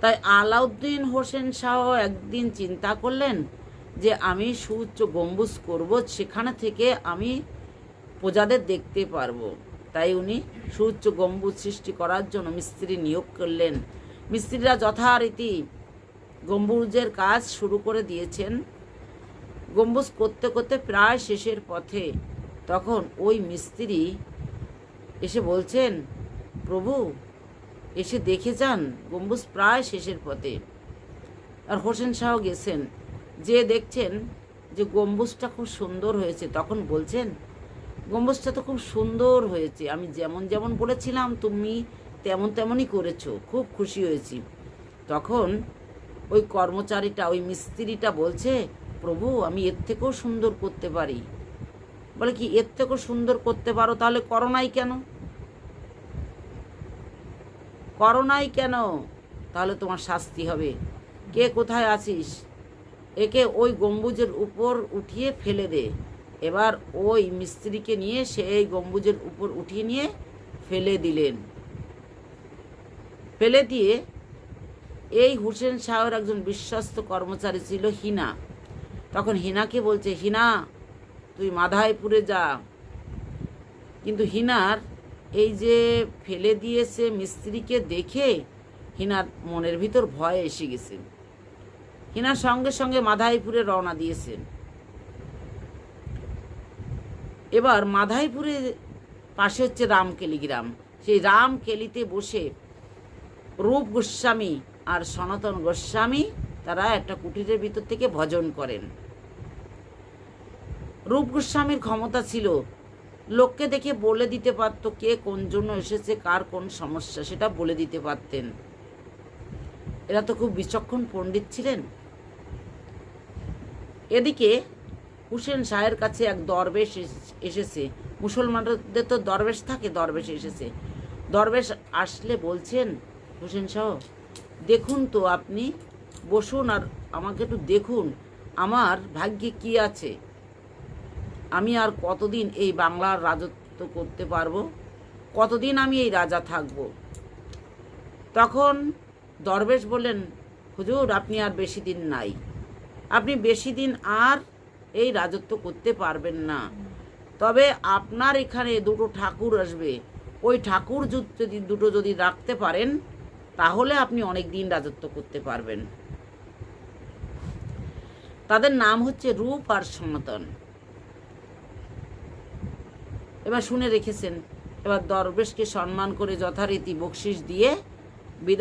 তাই আলাউদ্দিন হোসেন শাহ একদিন চিন্তা করলেন যে আমি সুউচ্চ গম্বুজ করব, সেখানে থেকে আমি প্রজাদের দেখতে পারবো। তাই উনি সুউচ্চ গম্বুজ সৃষ্টি করার জন্য মিস্ত্রি নিয়োগ করলেন। মিস্ত্রিরা যথারীতি গম্বুজের কাজ শুরু করে দিয়েছেন। গম্বুজ করতে করতে প্রায় শেষের পথে তখন ওই মিস্ত্রি এসে বলছেন, প্রভু এসে দেখে যান, গম্বুজ প্রায় শেষের পথে। আর হোসেন শাহ গেছেন, যে দেখছেন যে গম্বুজটা খুব সুন্দর হয়েছে। তখন বলছেন, গম্বুজটা তো খুব সুন্দর হয়েছে, আমি যেমন যেমন বলেছিলাম তুমি তেমন তেমনই করেছো, খুব খুশি হয়েছি। তখন ওই কর্মচারীটা, ওই মিস্ত্রিটা বলছে, প্রভু আমি এর থেকেও সুন্দর করতে পারি। বলে কি, এর থেকেও সুন্দর করতে পারো? তাহলে করো নাই কেন? করো নাই কেন? তাহলে তোমার শাস্তি হবে। কে কোথায় আছিস? একে ওই গম্বুজের উপর উঠিয়ে ফেলে দে। এবার ওই মিস্ত্রিকে নিয়ে সেই গম্বুজের উপর উঠিয়ে নিয়ে ফেলে দিলেন। ফেলে দিয়ে এই হোসেন শাহের একজন বিশ্বস্ত কর্মচারী ছিল হিনা। তখন হিনাকে বলছে, হিনা তুই মাধাইপুরে যা। কিন্তু হিনার এই যে ফেলে দিয়েছে মিস্ত্রিকে দেখে হিনার মনের ভিতর ভয় এসে গেছে। হিনার সঙ্গে সঙ্গে মাধাইপুরে রওনা দিয়েছেন। এবার মাধাইপুরে পাশে হচ্ছে রামকেলি গ্রাম। সেই রামকেলিতে বসে রূপ গোস্বামী আর সনাতন গোস্বামী তারা একটা কুটিরের ভিতর থেকে ভজন করেন। রূপ গোস্বামীর ক্ষমতা ছিল, লোককে দেখে বলে দিতে পারত কে কোন জন্য এসেছে, কার কোন সমস্যা, সেটা বলে দিতে পারতেন। এরা তো খুব বিচক্ষণ পণ্ডিত ছিলেন। এদিকে হুসেন শাহের কাছে এক দরবেশ এসেছে। মুসলমানদের তো দরবেশ থাকে, দরবেশ এসেছে। দরবেশ আসলে বলছেন, হুসেন শাহ দেখুন তো, আপনি বসুন আর আমাকে একটু দেখুন আমার ভাগ্যে কি আছে। আমি আর কতদিন এই বাংলার রাজত্ব করতে পারবো, কতদিন আমি এই রাজা থাকব। তখন দরবেশ বললেন, হুজুর আপনি আর বেশি দিন নাই, আপনি বেশি দিন আর এই রাজত্ব করতে পারবেন না। তবে আপনার এখানে দুটো ঠাকুর আসবে, ওই ঠাকুর দুটো যদি রাখতে পারেন তাহলে আপনি অনেক দিন রাজত্ব করতে পারবেন। তাদের নাম হচ্ছে রূপ আর সনাতন। এবার শুনে রেখেছেন। এবার দরবেশকে সম্মান করে যথারীতি বকশিশ দিয়ে বিদায়